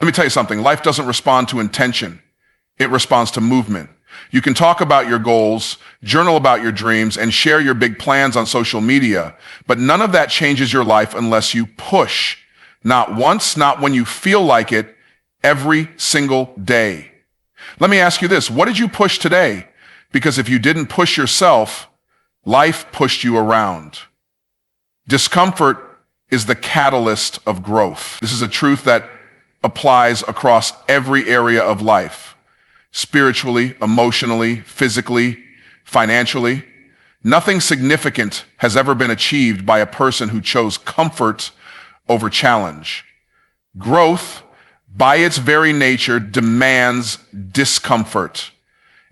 Let me tell you something. Life doesn't respond to intention. It responds to movement. You can talk about your goals, journal about your dreams, and share your big plans on social media, but none of that changes your life unless you push. Not once, not when you feel like it, every single day. Let me ask you this. What did you push today? Because if you didn't push yourself, life pushed you around. Discomfort is the catalyst of growth. This is a truth that applies across every area of life. Spiritually, emotionally, physically, financially. Nothing significant has ever been achieved by a person who chose comfort over challenge. Growth, by its very nature, demands discomfort.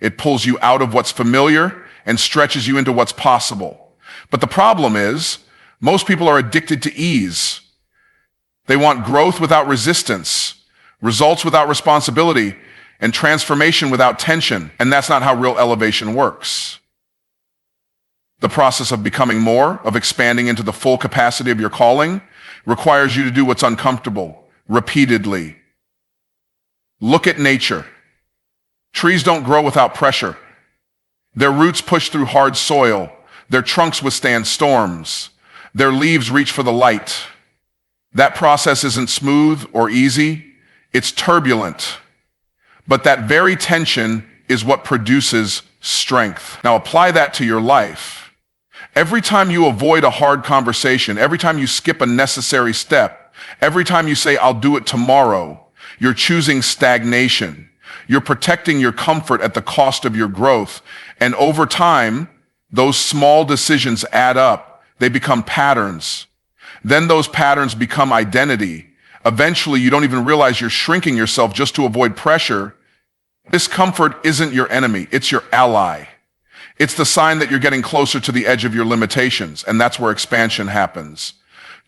It pulls you out of what's familiar and stretches you into what's possible. But the problem is, most people are addicted to ease. They want growth without resistance, results without responsibility, and transformation without tension. And that's not how real elevation works. The process of becoming more, of expanding into the full capacity of your calling, requires you to do what's uncomfortable, repeatedly. Look at nature. Trees don't grow without pressure. Their roots push through hard soil. Their trunks withstand storms. Their leaves reach for the light. That process isn't smooth or easy. It's turbulent. But that very tension is what produces strength. Now apply that to your life. Every time you avoid a hard conversation, every time you skip a necessary step, every time you say, I'll do it tomorrow, you're choosing stagnation. You're protecting your comfort at the cost of your growth. And over time, those small decisions add up. They become patterns. Then those patterns become identity. Eventually, you don't even realize you're shrinking yourself just to avoid pressure. Discomfort isn't your enemy. It's your ally. It's the sign that you're getting closer to the edge of your limitations, and that's where expansion happens.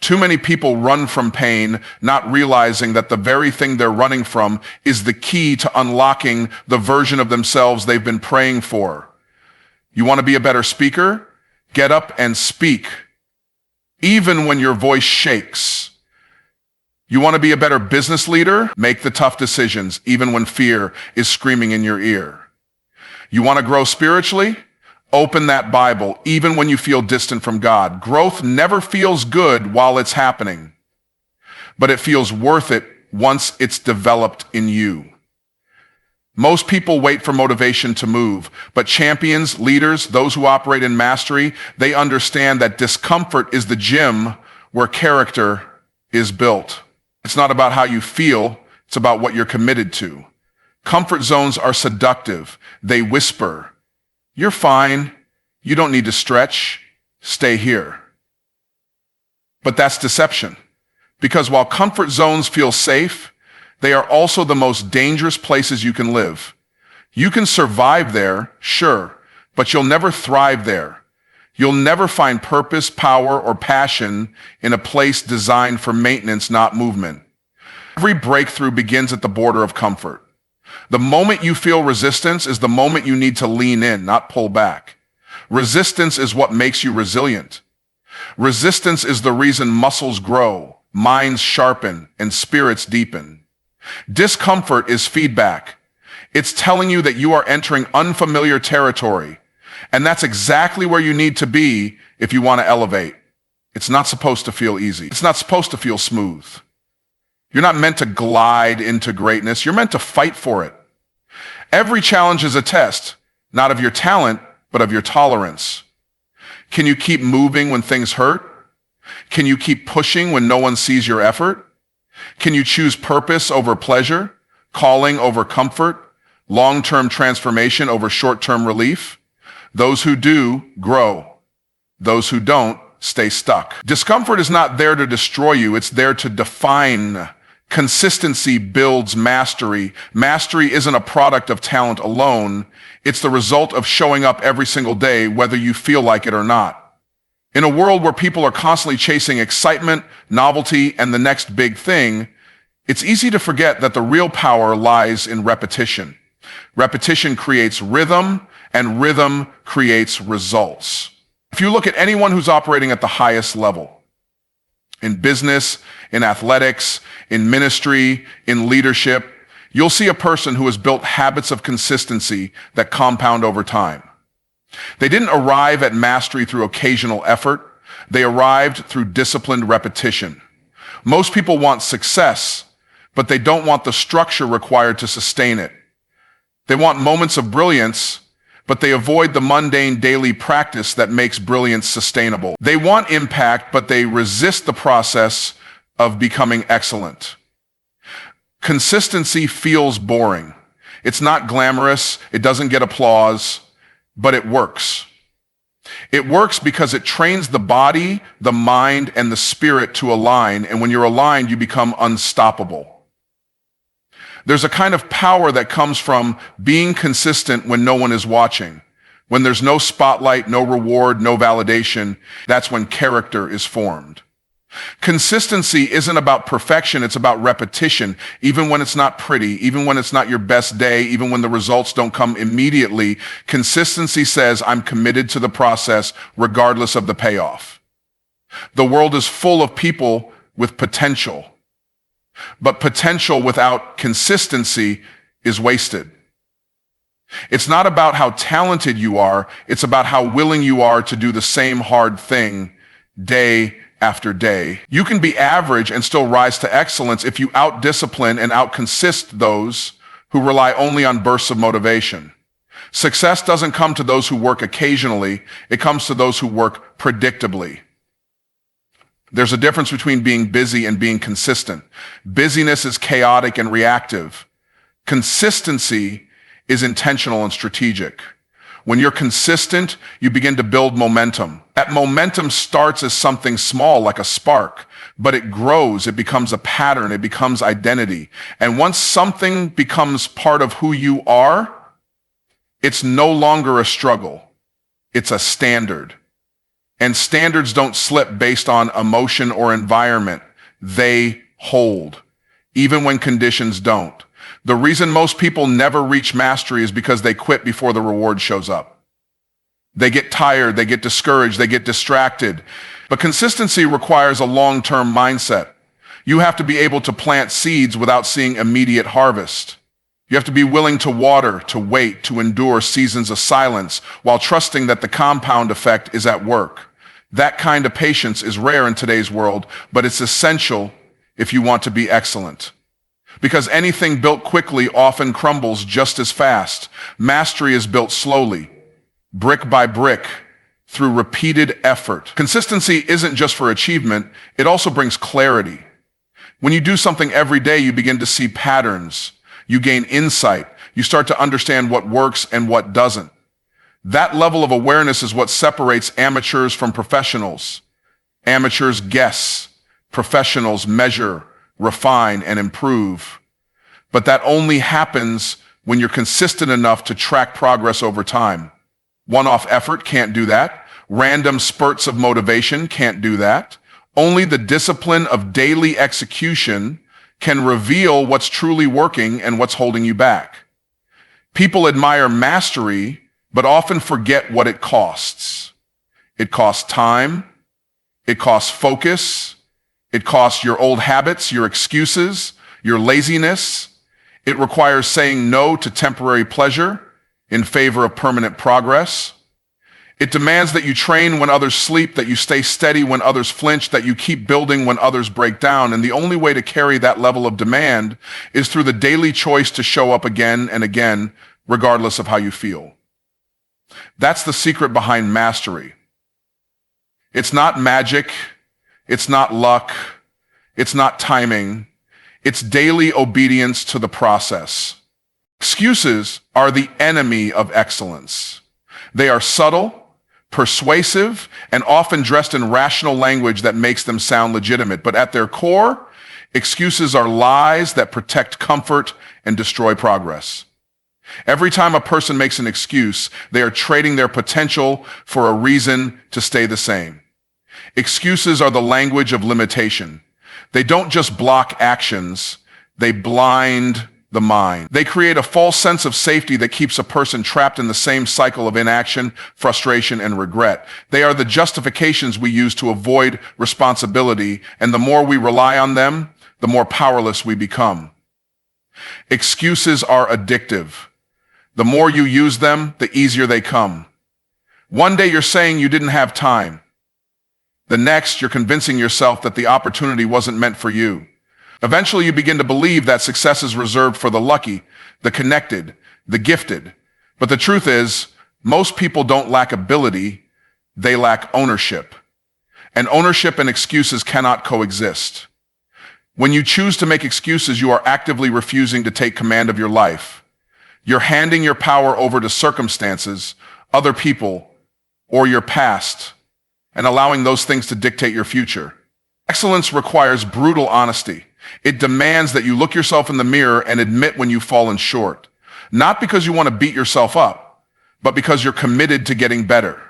Too many people run from pain, not realizing that the very thing they're running from is the key to unlocking the version of themselves they've been praying for. You want to be a better speaker? Get up and speak, even when your voice shakes. You want to be a better business leader? Make the tough decisions, even when fear is screaming in your ear. You want to grow spiritually? Open that Bible, even when you feel distant from God. Growth never feels good while it's happening, but it feels worth it once it's developed in you. Most people wait for motivation to move, but champions, leaders, those who operate in mastery, they understand that discomfort is the gym where character is built. It's not about how you feel, it's about what you're committed to. Comfort zones are seductive. They whisper, "You're fine. You don't need to stretch. Stay here." But that's deception. Because while comfort zones feel safe, they are also the most dangerous places you can live. You can survive there, sure, but you'll never thrive there. You'll never find purpose, power, or passion in a place designed for maintenance, not movement. Every breakthrough begins at the border of comfort. The moment you feel resistance is the moment you need to lean in, not pull back. Resistance is what makes you resilient. Resistance is the reason muscles grow, minds sharpen, and spirits deepen. Discomfort is feedback. It's telling you that you are entering unfamiliar territory, and that's exactly where you need to be if you want to elevate. It's not supposed to feel easy. It's not supposed to feel smooth. You're not meant to glide into greatness. You're meant to fight for it. Every challenge is a test, not of your talent, but of your tolerance. Can you keep moving when things hurt? Can you keep pushing when no one sees your effort? Can you choose purpose over pleasure, calling over comfort, long-term transformation over short-term relief? Those who do, grow. Those who don't, stay stuck. Discomfort is not there to destroy you. It's there to define. Consistency builds mastery. Mastery isn't a product of talent alone. It's the result of showing up every single day, whether you feel like it or not. In a world where people are constantly chasing excitement, novelty, and the next big thing, it's easy to forget that the real power lies in repetition. Repetition creates rhythm, and rhythm creates results. If you look at anyone who's operating at the highest level, In business, in athletics, in ministry, in leadership, you'll see a person who has built habits of consistency that compound over time. They didn't arrive at mastery through occasional effort. They arrived through disciplined repetition. Most people want success, but they don't want the structure required to sustain it. They want moments of brilliance, but they avoid the mundane daily practice that makes brilliance sustainable. They want impact, but they resist the process of becoming excellent. Consistency feels boring. It's not glamorous. It doesn't get applause, but it works. It works because it trains the body, the mind, and the spirit to align. And when you're aligned, you become unstoppable. There's a kind of power that comes from being consistent when no one is watching. When there's no spotlight, no reward, no validation, that's when character is formed. Consistency isn't about perfection, it's about repetition. Even when it's not pretty, even when it's not your best day, even when the results don't come immediately, consistency says, I'm committed to the process regardless of the payoff. The world is full of people with potential, but potential without consistency is wasted. It's not about how talented you are, it's about how willing you are to do the same hard thing day after day. You can be average and still rise to excellence if you out-discipline and out-consist those who rely only on bursts of motivation. Success doesn't come to those who work occasionally, it comes to those who work predictably. There's a difference between being busy and being consistent. Busyness is chaotic and reactive. Consistency is intentional and strategic. When you're consistent, you begin to build momentum. That momentum starts as something small, like a spark, but it grows, it becomes a pattern, it becomes identity. And once something becomes part of who you are, it's no longer a struggle, it's a standard. And standards don't slip based on emotion or environment. They hold, even when conditions don't. The reason most people never reach mastery is because they quit before the reward shows up. They get tired, they get discouraged, they get distracted. But consistency requires a long-term mindset. You have to be able to plant seeds without seeing immediate harvest. You have to be willing to water, to wait, to endure seasons of silence while trusting that the compound effect is at work. That kind of patience is rare in today's world, but it's essential if you want to be excellent. Because anything built quickly often crumbles just as fast. Mastery is built slowly, brick by brick, through repeated effort. Consistency isn't just for achievement, it also brings clarity. When you do something every day, you begin to see patterns. You gain insight. You start to understand what works and what doesn't. That level of awareness is what separates amateurs from professionals. Amateurs guess, professionals measure, refine, and improve. But that only happens when you're consistent enough to track progress over time. One-off effort can't do that. Random spurts of motivation can't do that. Only the discipline of daily execution can reveal what's truly working and what's holding you back. People admire mastery, but often forget what it costs. It costs time. It costs focus. It costs your old habits, your excuses, your laziness. It requires saying no to temporary pleasure in favor of permanent progress. It demands that you train when others sleep, that you stay steady when others flinch, that you keep building when others break down. And the only way to carry that level of demand is through the daily choice to show up again and again, regardless of how you feel. That's the secret behind mastery. It's not magic. It's not luck. It's not timing. It's daily obedience to the process. Excuses are the enemy of excellence. They are subtle, persuasive, and often dressed in rational language that makes them sound legitimate. But at their core, excuses are lies that protect comfort and destroy progress. Every time a person makes an excuse, they are trading their potential for a reason to stay the same. Excuses are the language of limitation. They don't just block actions, they blind the mind. They create a false sense of safety that keeps a person trapped in the same cycle of inaction, frustration, and regret. They are the justifications we use to avoid responsibility, and the more we rely on them, the more powerless we become. Excuses are addictive. The more you use them, the easier they come. One day you're saying you didn't have time. The next, you're convincing yourself that the opportunity wasn't meant for you. Eventually, you begin to believe that success is reserved for the lucky, the connected, the gifted. But the truth is, most people don't lack ability, they lack ownership. And ownership and excuses cannot coexist. When you choose to make excuses, you are actively refusing to take command of your life. You're handing your power over to circumstances, other people, or your past, and allowing those things to dictate your future. Excellence requires brutal honesty. It demands that you look yourself in the mirror and admit when you've fallen short. Not because you want to beat yourself up, but because you're committed to getting better.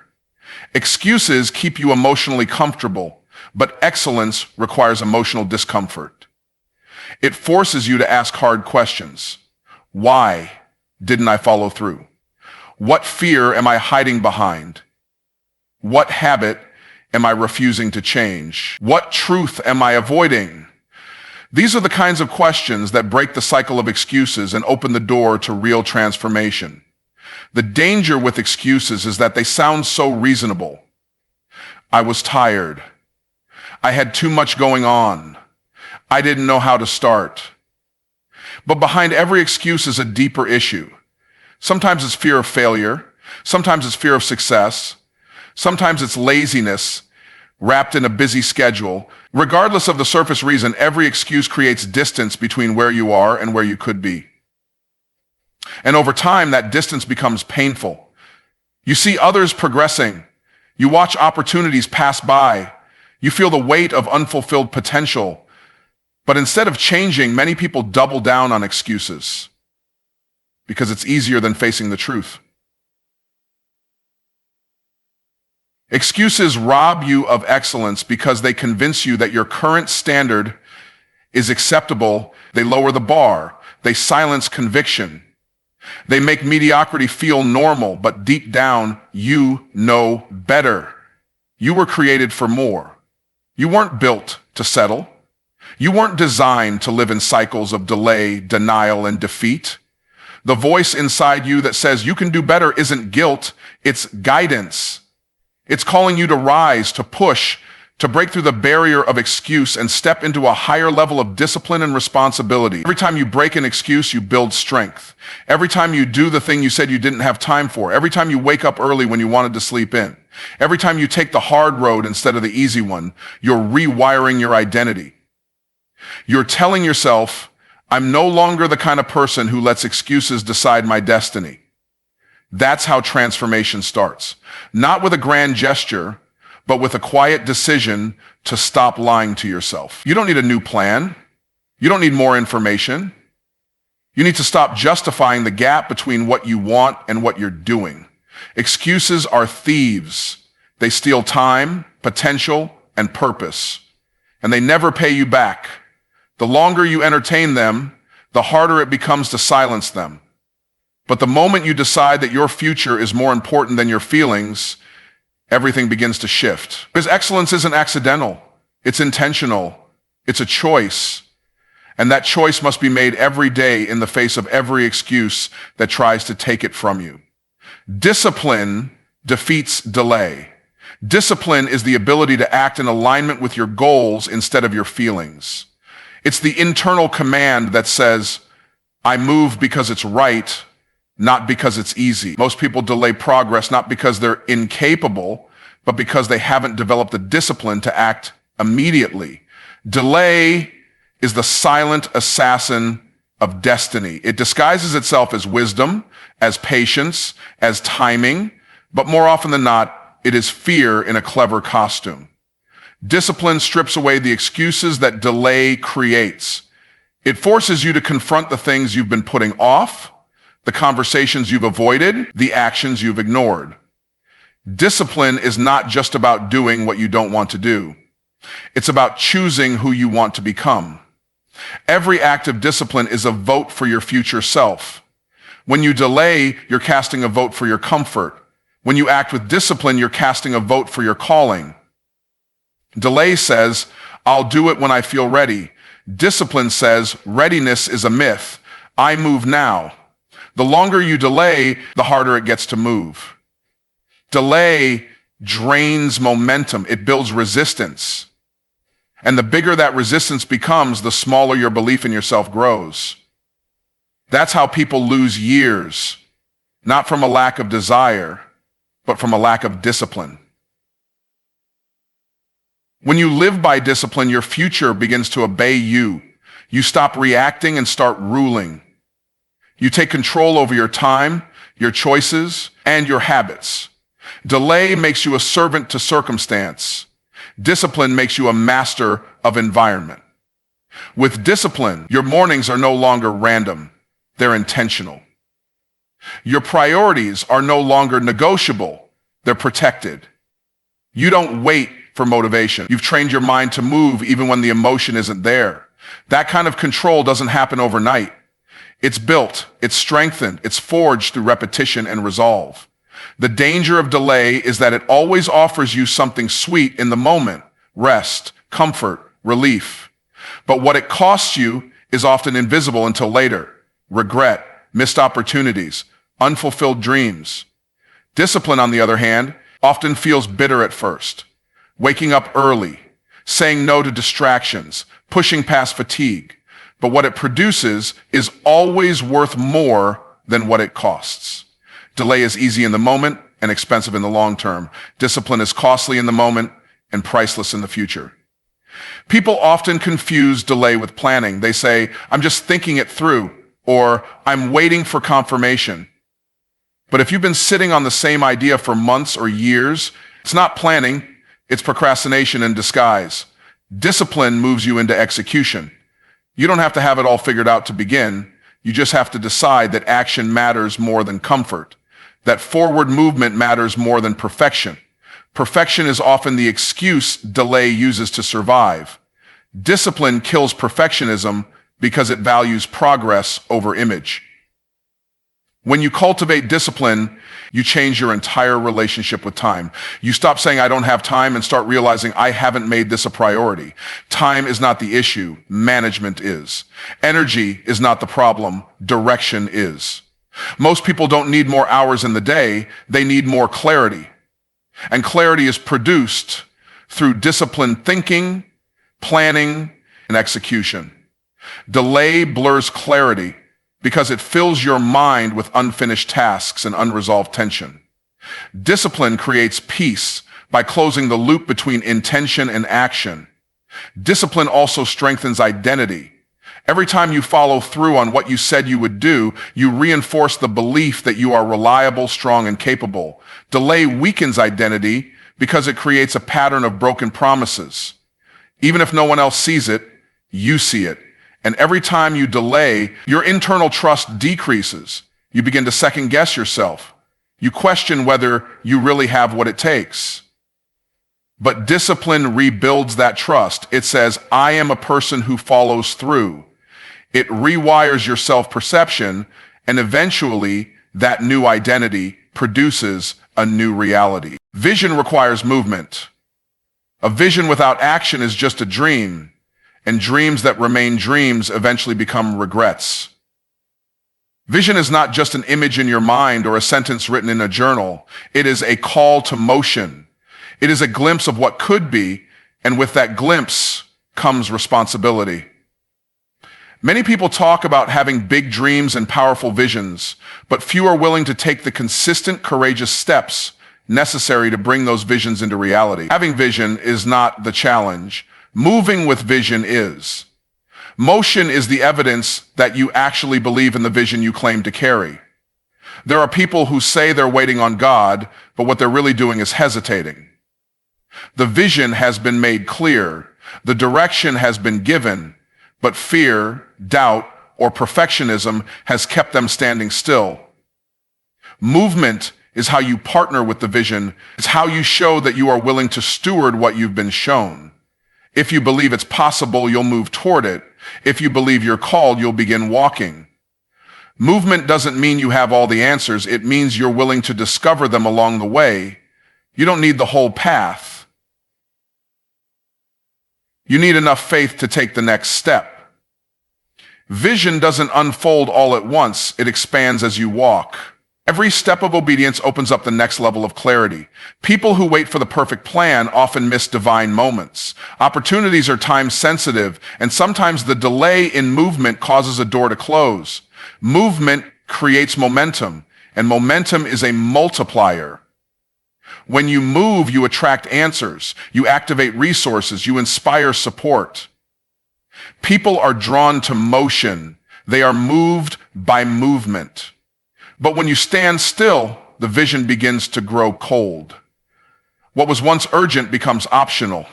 Excuses keep you emotionally comfortable, but excellence requires emotional discomfort. It forces you to ask hard questions. Why didn't I follow through? What fear am I hiding behind? What habit am I refusing to change? What truth am I avoiding? These are the kinds of questions that break the cycle of excuses and open the door to real transformation. The danger with excuses is that they sound so reasonable. I was tired. I had too much going on. I didn't know how to start. But behind every excuse is a deeper issue. Sometimes it's fear of failure. Sometimes it's fear of success. Sometimes it's laziness wrapped in a busy schedule. Regardless of the surface reason, every excuse creates distance between where you are and where you could be. And over time, that distance becomes painful. You see others progressing. You watch opportunities pass by. You feel the weight of unfulfilled potential. But instead of changing, many people double down on excuses because it's easier than facing the truth. Excuses rob you of excellence because they convince you that your current standard is acceptable. They lower the bar. They silence conviction. They make mediocrity feel normal, but deep down, you know better. You were created for more. You weren't built to settle. You weren't designed to live in cycles of delay, denial, and defeat. The voice inside you that says you can do better isn't guilt, it's guidance. It's calling you to rise, to push, to break through the barrier of excuse and step into a higher level of discipline and responsibility. Every time you break an excuse, you build strength. Every time you do the thing you said you didn't have time for. Every time you wake up early when you wanted to sleep in. Every time you take the hard road instead of the easy one, you're rewiring your identity. You're telling yourself, I'm no longer the kind of person who lets excuses decide my destiny. That's how transformation starts. Not with a grand gesture, but with a quiet decision to stop lying to yourself. You don't need a new plan. You don't need more information. You need to stop justifying the gap between what you want and what you're doing. Excuses are thieves. They steal time, potential, and purpose, and they never pay you back. The longer you entertain them, the harder it becomes to silence them. But the moment you decide that your future is more important than your feelings, everything begins to shift. Because excellence isn't accidental. It's intentional. It's a choice. And that choice must be made every day in the face of every excuse that tries to take it from you. Discipline defeats delay. Discipline is the ability to act in alignment with your goals instead of your feelings. It's the internal command that says, I move because it's right, not because it's easy. Most people delay progress not because they're incapable, but because they haven't developed the discipline to act immediately. Delay is the silent assassin of destiny. It disguises itself as wisdom, as patience, as timing, but more often than not, it is fear in a clever costume. Discipline strips away the excuses that delay creates. It forces you to confront the things you've been putting off, the conversations you've avoided, the actions you've ignored. Discipline is not just about doing what you don't want to do. It's about choosing who you want to become. Every act of discipline is a vote for your future self. When you delay, you're casting a vote for your comfort. When you act with discipline, you're casting a vote for your calling. Delay says, I'll do it when I feel ready. Discipline says, readiness is a myth. I move now. The longer you delay, the harder it gets to move. Delay drains momentum. It builds resistance. And the bigger that resistance becomes, the smaller your belief in yourself grows. That's how people lose years, not from a lack of desire, but from a lack of discipline. When you live by discipline, your future begins to obey you. You stop reacting and start ruling. You take control over your time, your choices, and your habits. Delay makes you a servant to circumstance. Discipline makes you a master of environment. With discipline, your mornings are no longer random. They're intentional. Your priorities are no longer negotiable. They're protected. You don't wait for motivation. You've trained your mind to move even when the emotion isn't there. That kind of control doesn't happen overnight. It's built, it's strengthened, it's forged through repetition and resolve. The danger of delay is that it always offers you something sweet in the moment: rest, comfort, relief. But what it costs you is often invisible until later: regret, missed opportunities, unfulfilled dreams. Discipline, on the other hand, often feels bitter at first. Waking up early, saying no to distractions, pushing past fatigue. But what it produces is always worth more than what it costs. Delay is easy in the moment and expensive in the long term. Discipline is costly in the moment and priceless in the future. People often confuse delay with planning. They say, I'm just thinking it through, or I'm waiting for confirmation. But if you've been sitting on the same idea for months or years, it's not planning, it's procrastination in disguise. Discipline moves you into execution. You don't have to have it all figured out to begin. You just have to decide that action matters more than comfort, that forward movement matters more than perfection. Perfection is often the excuse delay uses to survive. Discipline kills perfectionism because it values progress over image. When you cultivate discipline, you change your entire relationship with time. You stop saying, I don't have time, and start realizing, I haven't made this a priority. Time is not the issue. Management is. Energy is not the problem. Direction is. Most people don't need more hours in the day. They need more clarity. And clarity is produced through disciplined thinking, planning, and execution. Delay blurs clarity because it fills your mind with unfinished tasks and unresolved tension. Discipline creates peace by closing the loop between intention and action. Discipline also strengthens identity. Every time you follow through on what you said you would do, you reinforce the belief that you are reliable, strong, and capable. Delay weakens identity because it creates a pattern of broken promises. Even if no one else sees it, you see it. And every time you delay, your internal trust decreases. You begin to second guess yourself. You question whether you really have what it takes. But discipline rebuilds that trust. It says, I am a person who follows through. It rewires your self-perception, and eventually that new identity produces a new reality. Vision requires movement. A vision without action is just a dream. And dreams that remain dreams eventually become regrets. Vision is not just an image in your mind or a sentence written in a journal. It is a call to motion. It is a glimpse of what could be, and with that glimpse comes responsibility. Many people talk about having big dreams and powerful visions, but few are willing to take the consistent, courageous steps necessary to bring those visions into reality. Having vision is not the challenge. Moving with vision is. Motion is the evidence that you actually believe in the vision you claim to carry. There are people who say they're waiting on God, but what they're really doing is hesitating. The vision has been made clear. The direction has been given, but fear, doubt, or perfectionism has kept them standing still. Movement is how you partner with the vision. It's how you show that you are willing to steward what you've been shown. If you believe it's possible, you'll move toward it. If you believe you're called, you'll begin walking. Movement doesn't mean you have all the answers. It means you're willing to discover them along the way. You don't need the whole path. You need enough faith to take the next step. Vision doesn't unfold all at once. It expands as you walk. Every step of obedience opens up the next level of clarity. People who wait for the perfect plan often miss divine moments. Opportunities are time sensitive, and sometimes the delay in movement causes a door to close. Movement creates momentum, and momentum is a multiplier. When you move, you attract answers, you activate resources, you inspire support. People are drawn to motion. They are moved by movement. But when you stand still, the vision begins to grow cold. What was once urgent becomes optional.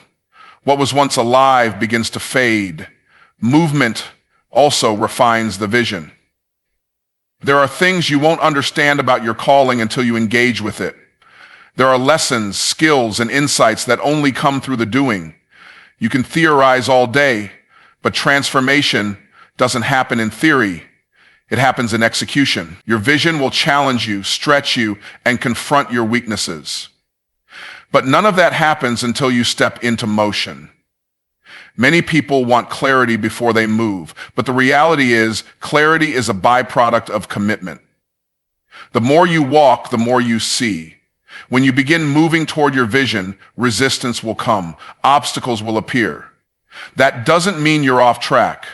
What was once alive begins to fade. Movement also refines the vision. There are things you won't understand about your calling until you engage with it. There are lessons, skills, and insights that only come through the doing. You can theorize all day, but transformation doesn't happen in theory. It happens in execution. Your vision will challenge you, stretch you, and confront your weaknesses. But none of that happens until you step into motion. Many people want clarity before they move, but the reality is clarity is a byproduct of commitment. The more you walk, the more you see. When you begin moving toward your vision, resistance will come, obstacles will appear. That doesn't mean you're off track.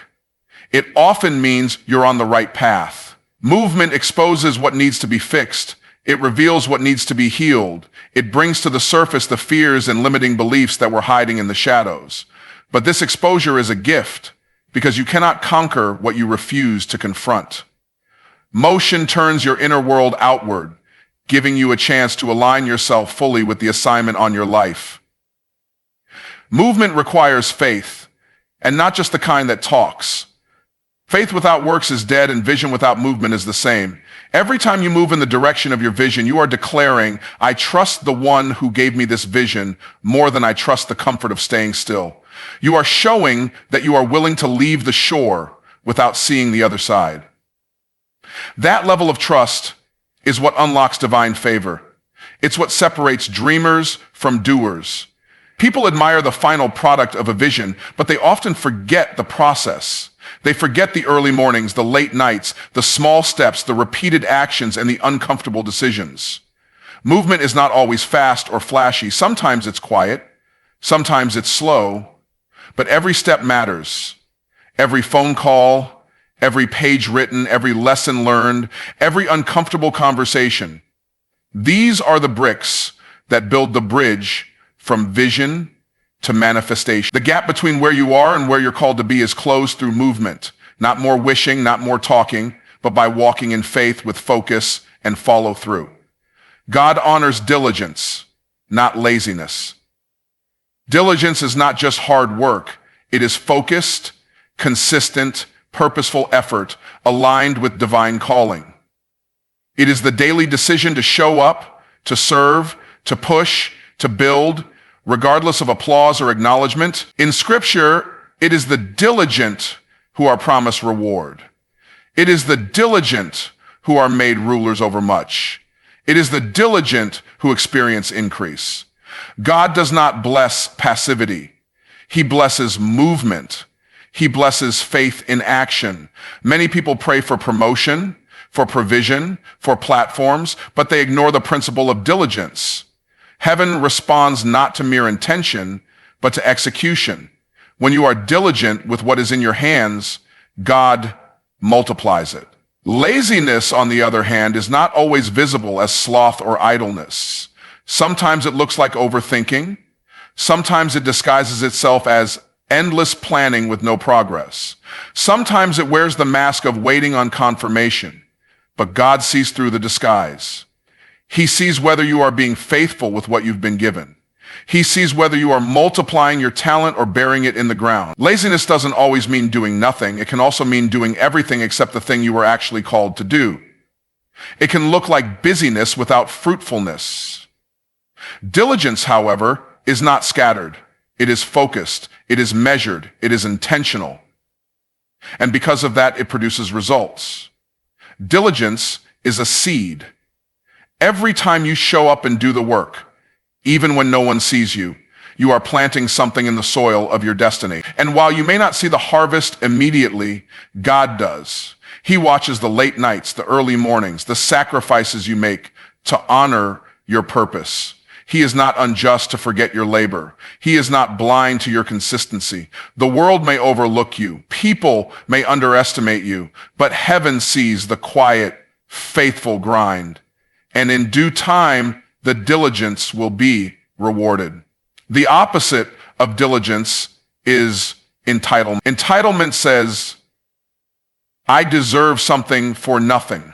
It often means you're on the right path. Movement exposes what needs to be fixed. It reveals what needs to be healed. It brings to the surface the fears and limiting beliefs that were hiding in the shadows. But this exposure is a gift because you cannot conquer what you refuse to confront. Motion turns your inner world outward, giving you a chance to align yourself fully with the assignment on your life. Movement requires faith, and not just the kind that talks. Faith without works is dead, and vision without movement is the same. Every time you move in the direction of your vision, you are declaring, I trust the one who gave me this vision more than I trust the comfort of staying still. You are showing that you are willing to leave the shore without seeing the other side. That level of trust is what unlocks divine favor. It's what separates dreamers from doers. People admire the final product of a vision, but they often forget the process. They forget the early mornings, the late nights, the small steps, the repeated actions, and the uncomfortable decisions. Movement is not always fast or flashy. Sometimes it's quiet. Sometimes it's slow. But every step matters. Every phone call, every page written, every lesson learned, every uncomfortable conversation. These are the bricks that build the bridge from vision to manifestation. The gap between where you are and where you're called to be is closed through movement. Not more wishing, not more talking, but by walking in faith with focus and follow through. God honors diligence, not laziness. Diligence is not just hard work. It is focused, consistent, purposeful effort aligned with divine calling. It is the daily decision to show up, to serve, to push, to build, regardless of applause or acknowledgement. In Scripture, it is the diligent who are promised reward. It is the diligent who are made rulers over much. It is the diligent who experience increase. God does not bless passivity. He blesses movement. He blesses faith in action. Many people pray for promotion, for provision, for platforms, but they ignore the principle of diligence. Heaven responds not to mere intention, but to execution. When you are diligent with what is in your hands, God multiplies it. Laziness, on the other hand, is not always visible as sloth or idleness. Sometimes it looks like overthinking. Sometimes it disguises itself as endless planning with no progress. Sometimes it wears the mask of waiting on confirmation, but God sees through the disguise. He sees whether you are being faithful with what you've been given. He sees whether you are multiplying your talent or burying it in the ground. Laziness doesn't always mean doing nothing. It can also mean doing everything except the thing you were actually called to do. It can look like busyness without fruitfulness. Diligence, however, is not scattered. It is focused. It is measured. It is intentional. And because of that, it produces results. Diligence is a seed. Every time you show up and do the work, even when no one sees you, you are planting something in the soil of your destiny. And while you may not see the harvest immediately, God does. He watches the late nights, the early mornings, the sacrifices you make to honor your purpose. He is not unjust to forget your labor. He is not blind to your consistency. The world may overlook you. People may underestimate you, but heaven sees the quiet, faithful grind. And in due time, the diligence will be rewarded. The opposite of diligence is entitlement. Entitlement says, I deserve something for nothing.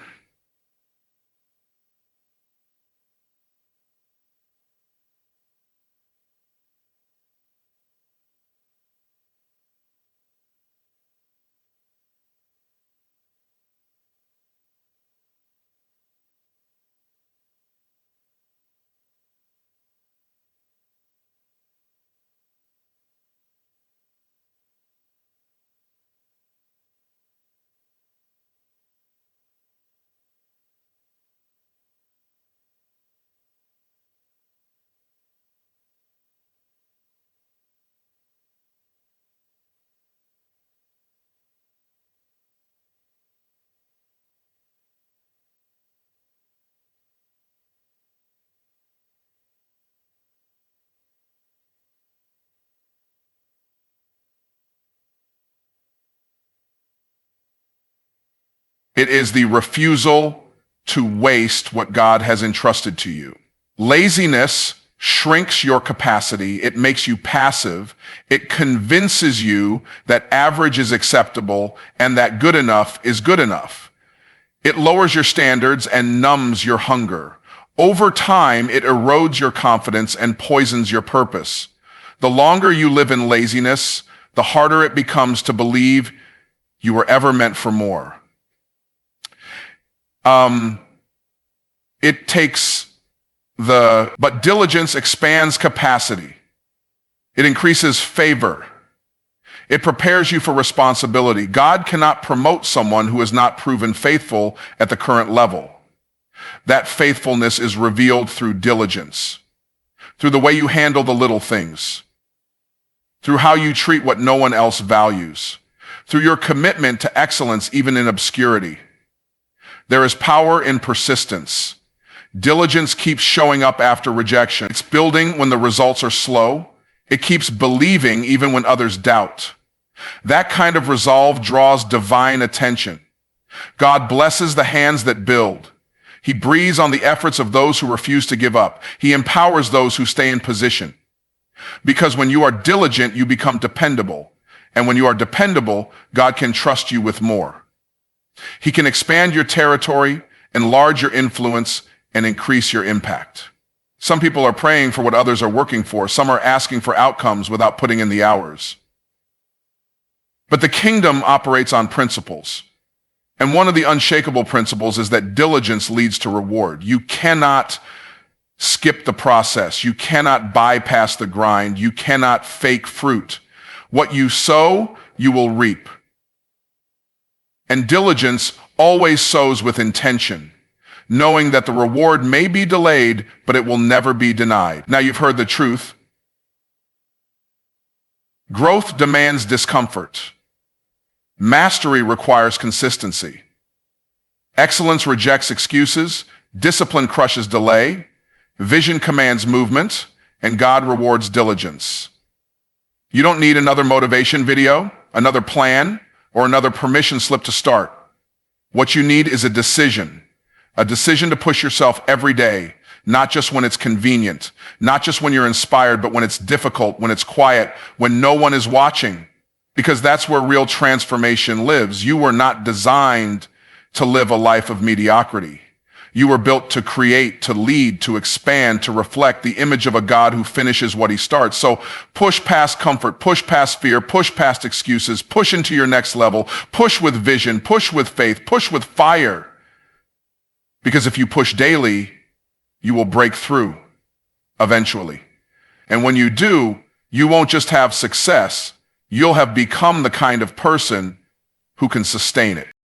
It is the refusal to waste what God has entrusted to you. Laziness shrinks your capacity. It makes you passive. It convinces you that average is acceptable and that good enough is good enough. It lowers your standards and numbs your hunger. Over time, it erodes your confidence and poisons your purpose. The longer you live in laziness, the harder it becomes to believe you were ever meant for more. But diligence expands capacity. It increases favor. It prepares you for responsibility. God cannot promote someone who has not proven faithful at the current level. That faithfulness is revealed through diligence, through the way you handle the little things, through how you treat what no one else values, through your commitment to excellence even in obscurity. There is power in persistence. Diligence keeps showing up after rejection. It's building when the results are slow. It keeps believing even when others doubt. That kind of resolve draws divine attention. God blesses the hands that build. He breathes on the efforts of those who refuse to give up. He empowers those who stay in position. Because when you are diligent, you become dependable. And when you are dependable, God can trust you with more. He can expand your territory, enlarge your influence, and increase your impact. Some people are praying for what others are working for. Some are asking for outcomes without putting in the hours. But the kingdom operates on principles. And one of the unshakable principles is that diligence leads to reward. You cannot skip the process. You cannot bypass the grind. You cannot fake fruit. What you sow, you will reap. And diligence always sows with intention, knowing that the reward may be delayed, but it will never be denied. Now you've heard the truth. Growth demands discomfort. Mastery requires consistency. Excellence rejects excuses. Discipline crushes delay. Vision commands movement, and God rewards diligence. You don't need another motivation video, another plan, or another permission slip to start. What you need is a decision to push yourself every day, not just when it's convenient, not just when you're inspired, but when it's difficult, when it's quiet, when no one is watching, because that's where real transformation lives. You were not designed to live a life of mediocrity. You were built to create, to lead, to expand, to reflect the image of a God who finishes what he starts. So push past comfort, push past fear, push past excuses, push into your next level, push with vision, push with faith, push with fire. Because if you push daily, you will break through eventually. And when you do, you won't just have success, you'll have become the kind of person who can sustain it.